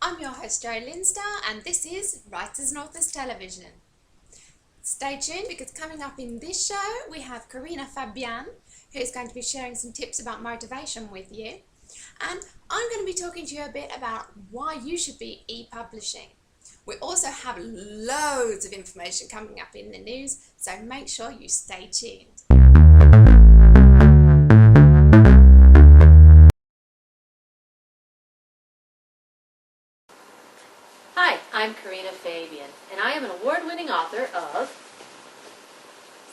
I'm your host Jo Linsdell and this is Writers and Authors Television. Stay tuned because coming up in this show we have Karina Fabian, who is going to be sharing some tips about motivation with you, and I'm going to be talking to you a bit about why you should be e-publishing. We also have loads of information coming up in the news, so make sure you stay tuned. Hi, I'm Karina Fabian, and I am an award-winning author of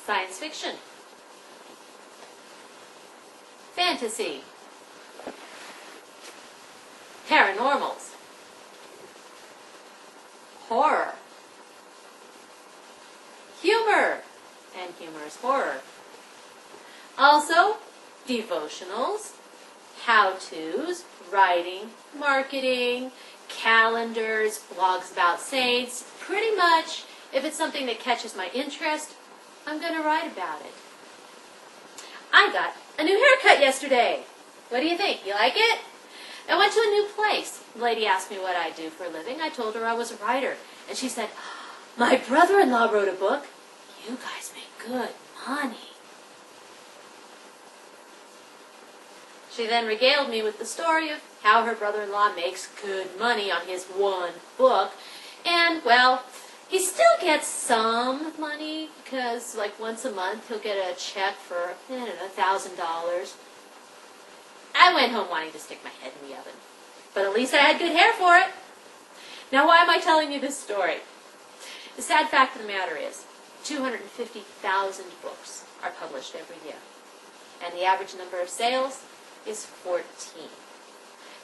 science fiction, fantasy, paranormals, horror, humor, and humorous horror. Also, devotionals, how-tos, writing, marketing, calendars, blogs about saints. Pretty much, if it's something that catches my interest, I'm going to write about it. I got a new haircut yesterday. What do you think? You like it? I went to a new place. The lady asked me what I do for a living. I told her I was a writer. And she said, "My brother-in-law wrote a book. You guys make good money." She then regaled me with the story of how her brother-in-law makes good money on his one book. And, well, he still gets some money because, like, once a month he'll get a check for, $1,000. I went home wanting to stick my head in the oven. But at least I had good hair for it. Now, why am I telling you this story? The sad fact of the matter is 250,000 books are published every year. And the average number of sales is 14.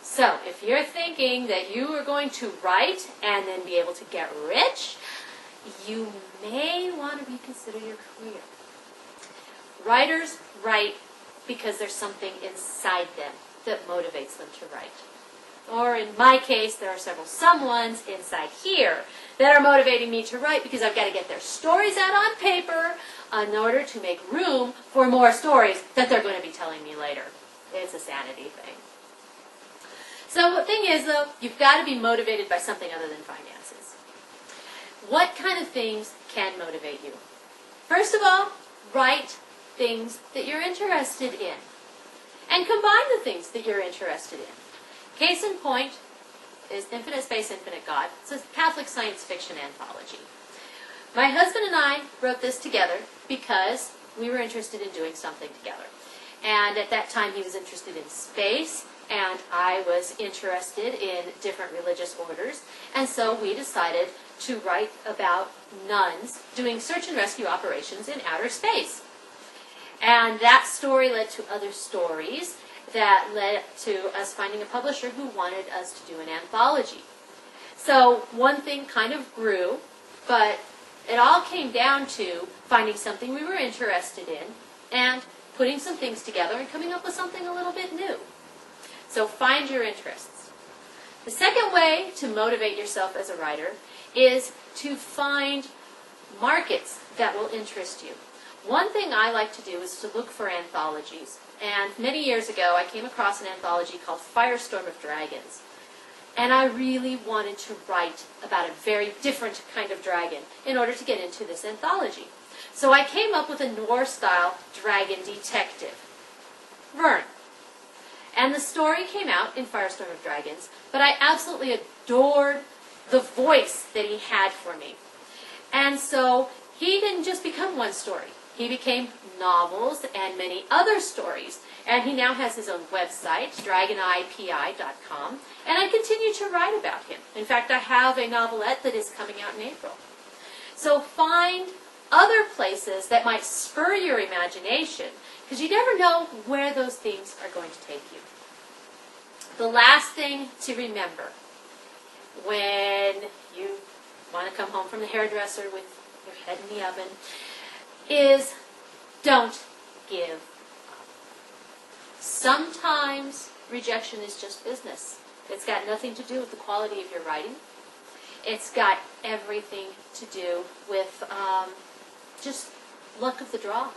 So, if you're thinking that you are going to write and then be able to get rich, you may want to reconsider your career. Writers write because there's something inside them that motivates them to write. Or in my case, there are several someones inside here that are motivating me to write because I've got to get their stories out on paper in order to make room for more stories that they're going to be telling me later. It's a sanity thing. So the thing is, though, you've got to be motivated by something other than finances. What kind of things can motivate you? First of all, write things that you're interested in. And combine the things that you're interested in. Case in point is Infinite Space, Infinite God. It's a Catholic science fiction anthology. My husband and I wrote this together because we were interested in doing something together. And at that time, he was interested in space, and I was interested in different religious orders. And so we decided to write about nuns doing search and rescue operations in outer space. And that story led to other stories that led to us finding a publisher who wanted us to do an anthology. So one thing kind of grew, but it all came down to finding something we were interested in and putting some things together and coming up with something a little bit new. So find your interests. The second way to motivate yourself as a writer is to find markets that will interest you. One thing I like to do is to look for anthologies. And many years ago, I came across an anthology called Firestorm of Dragons. And I really wanted to write about a very different kind of dragon in order to get into this anthology. So I came up with a noir-style dragon detective, Vern. And the story came out in Firestorm of Dragons, but I absolutely adored the voice that he had for me. And so he didn't just become one story. He became novels and many other stories. And he now has his own website, dragonipi.com, and I continue to write about him. In fact, I have a novelette that is coming out in April. So find other places that might spur your imagination, because you never know where those things are going to take you. The last thing to remember when you want to come home from the hairdresser with your head in the oven is don't give up. Sometimes rejection is just business. It's got nothing to do with the quality of your writing. It's got everything to do with just luck of the draw.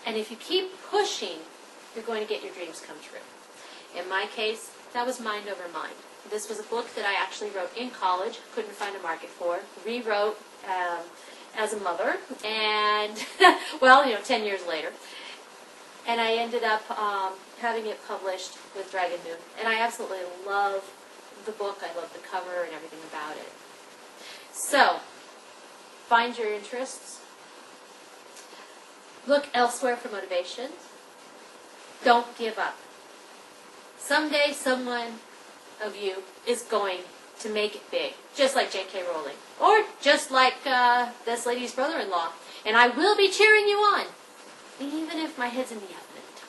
And if you keep pushing, you're going to get your dreams come true. In my case, That was Mind Over Mind. This was a book that I actually wrote in college, couldn't find a market for, rewrote as a mother, and, well, 10 years later. And I ended up having it published with Dragon Moon. And I absolutely love the book. I love the cover and everything about it. So, find your interests. Look elsewhere for motivation. Don't give up. Someday someone of you is going to make it big, just like J.K. Rowling, or just like this lady's brother-in-law. And I will be cheering you on, even if my head's in the oven at the time.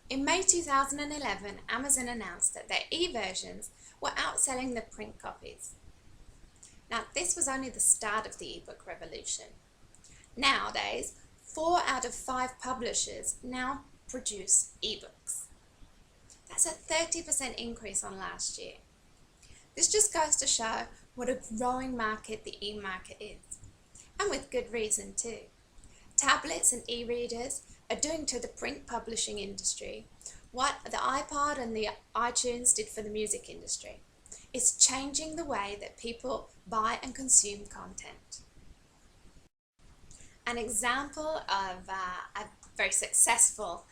In May 2011, Amazon announced that their e-versions were outselling the print copies. Now, this was only the start of the ebook revolution. Nowadays, 4 out of 5 publishers now produce ebooks. That's a 30% increase on last year. This just goes to show what a growing market the e-market is, and with good reason too. Tablets and e-readers are doing to the print publishing industry what the iPod and the iTunes did for the music industry. It's changing the way that people buy and consume content. An example of a very successful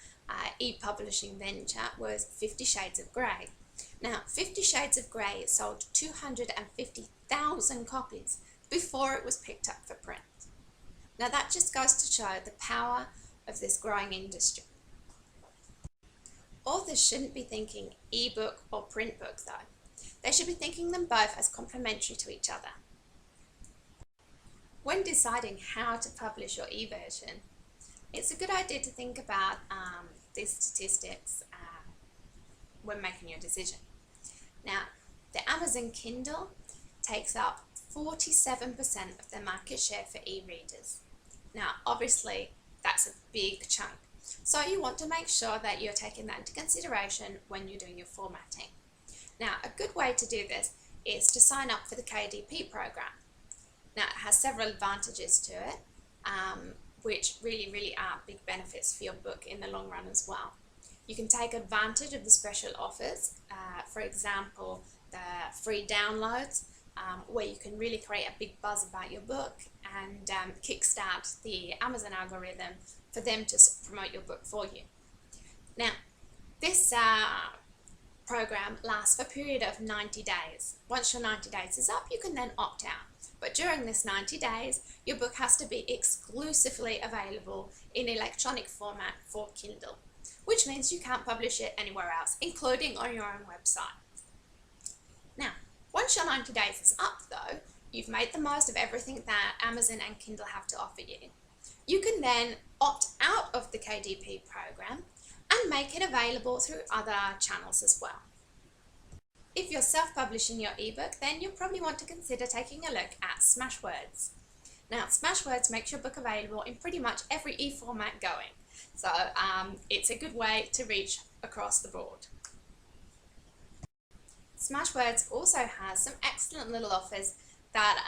e-publishing venture was 50 Shades of Grey. Now, 50 Shades of Grey sold 250,000 copies before it was picked up for print. Now, that just goes to show the power of this growing industry. Authors shouldn't be thinking e-book or print book though. They should be thinking them both as complementary to each other. When deciding how to publish your e-version, it's a good idea to think about these statistics when making your decision. Now, the Amazon Kindle takes up 47% of the market share for e-readers. Now, obviously, that's a big chunk. So you want to make sure that you're taking that into consideration when you're doing your formatting. Now, a good way to do this is to sign up for the KDP program. Now, it has several advantages to it, which really are big benefits for your book in the long run as well. You can take advantage of the special offers, for example, the free downloads, where you can really create a big buzz about your book and kickstart the Amazon algorithm for them to promote your book for you. Now, this program lasts for a period of 90 days. Once your 90 days is up, you can then opt out. But during this 90 days, your book has to be exclusively available in electronic format for Kindle, which means you can't publish it anywhere else, including on your own website. Now, once your 90 days is up though, you've made the most of everything that Amazon and Kindle have to offer you. You can then opt out of the KDP program and make it available through other channels as well. If you're self-publishing your ebook, then you'll probably want to consider taking a look at Smashwords. Now, Smashwords makes your book available in pretty much every e-format going, so it's a good way to reach across the board. Smashwords also has some excellent little offers that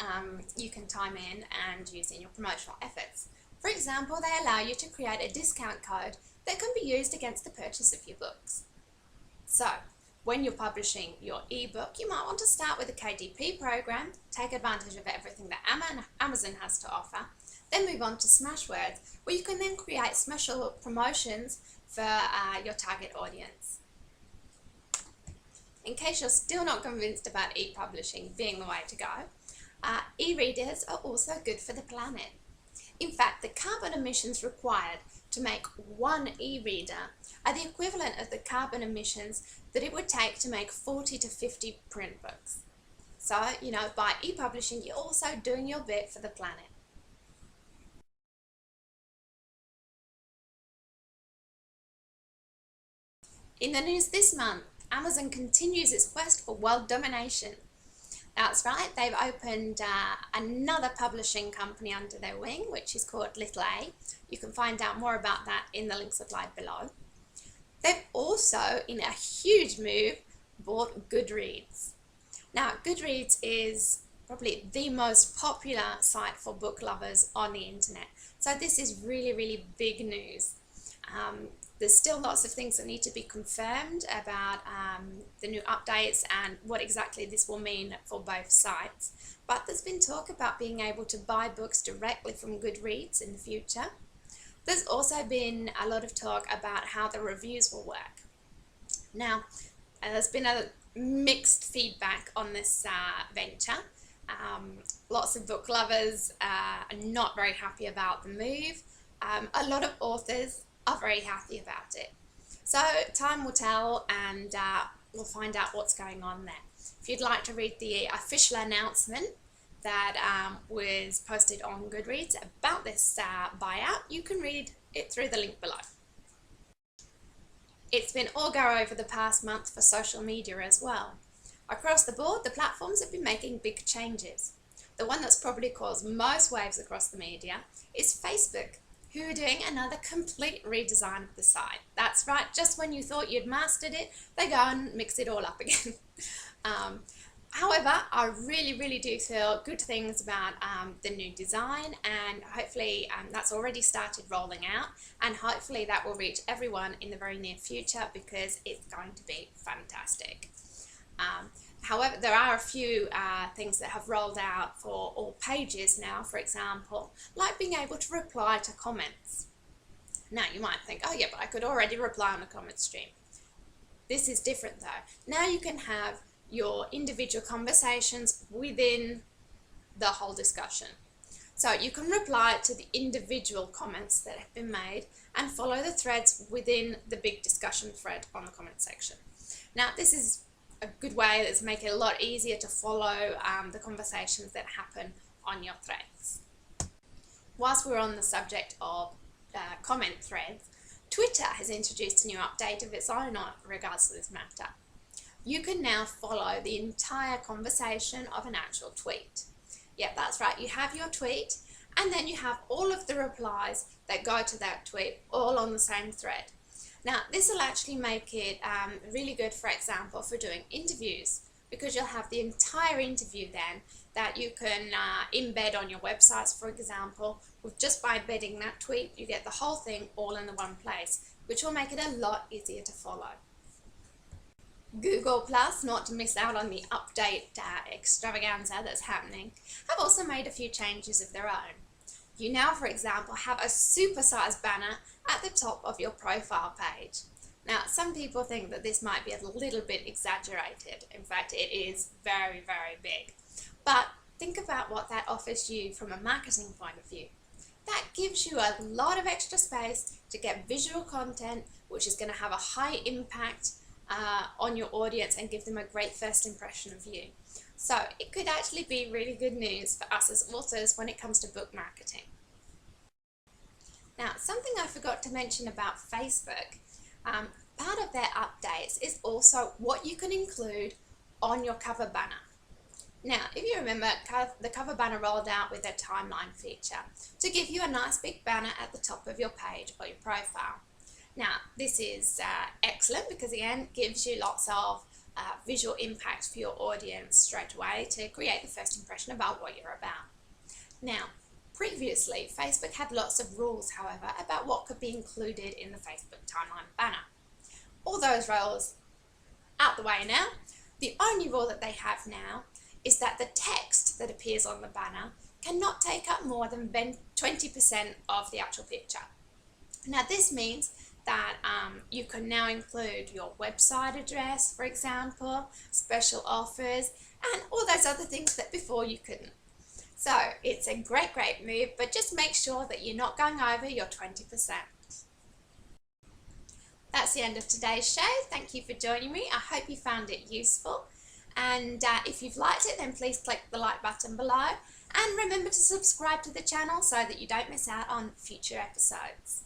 you can time in and use in your promotional efforts. For example, they allow you to create a discount code that can be used against the purchase of your books. So, when you're publishing your ebook, you might want to start with the KDP program, take advantage of everything that Amazon has to offer, then move on to Smashwords, where you can then create special promotions for your target audience. In case you're still not convinced about e-publishing being the way to go, e-readers are also good for the planet. In fact, the carbon emissions required to make one e-reader are the equivalent of the carbon emissions that it would take to make 40 to 50 print books. So, by e-publishing, you're also doing your bit for the planet. In the news this month, Amazon continues its quest for world domination. That's right, they've opened another publishing company under their wing, which is called Little A. You can find out more about that in the link supplied below. They've also, in a huge move, bought Goodreads. Now, Goodreads is probably the most popular site for book lovers on the internet. So this is really, really big news. There's still lots of things that need to be confirmed about the new updates and what exactly this will mean for both sites. But there's been talk about being able to buy books directly from Goodreads in the future. There's also been a lot of talk about how the reviews will work. Now, there's been a mixed feedback on this venture. Lots of book lovers are not very happy about the move. A lot of authors are very happy about it. So time will tell, and we'll find out what's going on there. If you'd like to read the official announcement that was posted on Goodreads about this buyout, you can read it through the link below. It's been all go over the past month for social media as well. Across the board, the platforms have been making big changes. The one that's probably caused most waves across the media is Facebook, who are doing another complete redesign of the site. That's right, just when you thought you'd mastered it, they go and mix it all up again. However, I really do feel good things about the new design, and hopefully that's already started rolling out, and hopefully that will reach everyone in the very near future because it's going to be fantastic. However, there are a few things that have rolled out for all pages now, for example, like being able to reply to comments. Now you might think, oh yeah, but I could already reply on a comment stream. This is different though. Now you can have your individual conversations within the whole discussion. So you can reply to the individual comments that have been made and follow the threads within the big discussion thread on the comment section. Now this is a good way that's making it a lot easier to follow the conversations that happen on your threads. Whilst we're on the subject of comment threads, Twitter has introduced a new update of its own in regards to this matter. You can now follow the entire conversation of an actual tweet. Yeah, that's right, you have your tweet and then you have all of the replies that go to that tweet all on the same thread. Now this will actually make it really good, for example, for doing interviews, because you'll have the entire interview then that you can embed on your websites, for example. With just by embedding that tweet, you get the whole thing all in the one place, which will make it a lot easier to follow. Google Plus, not to miss out on the update extravaganza that's happening, have also made a few changes of their own. You now, for example, have a supersized banner at the top of your profile page. Now, some people think that this might be a little bit exaggerated. In fact, it is very big. But think about what that offers you from a marketing point of view. That gives you a lot of extra space to get visual content, which is going to have a high impact on your audience and give them a great first impression of you. So it could actually be really good news for us as authors when it comes to book marketing. Now, something I forgot to mention about Facebook, part of their updates is also what you can include on your cover banner. Now, if you remember, the cover banner rolled out with their timeline feature to give you a nice big banner at the top of your page or your profile. Now, this is excellent because again, it gives you lots of visual impact for your audience straight away to create the first impression about what you're about. Now, previously, Facebook had lots of rules, however, about what could be included in the Facebook timeline banner. All those rules out the way now. The only rule that they have now is that the text that appears on the banner cannot take up more than 20% of the actual picture. Now, this means that you can now include your website address, for example, special offers, and all those other things that before you couldn't. So it's a great move, but just make sure that you're not going over your 20%. That's the end of today's show. Thank you for joining me. I hope you found it useful. And if you've liked it, then please click the like button below. And remember to subscribe to the channel so that you don't miss out on future episodes.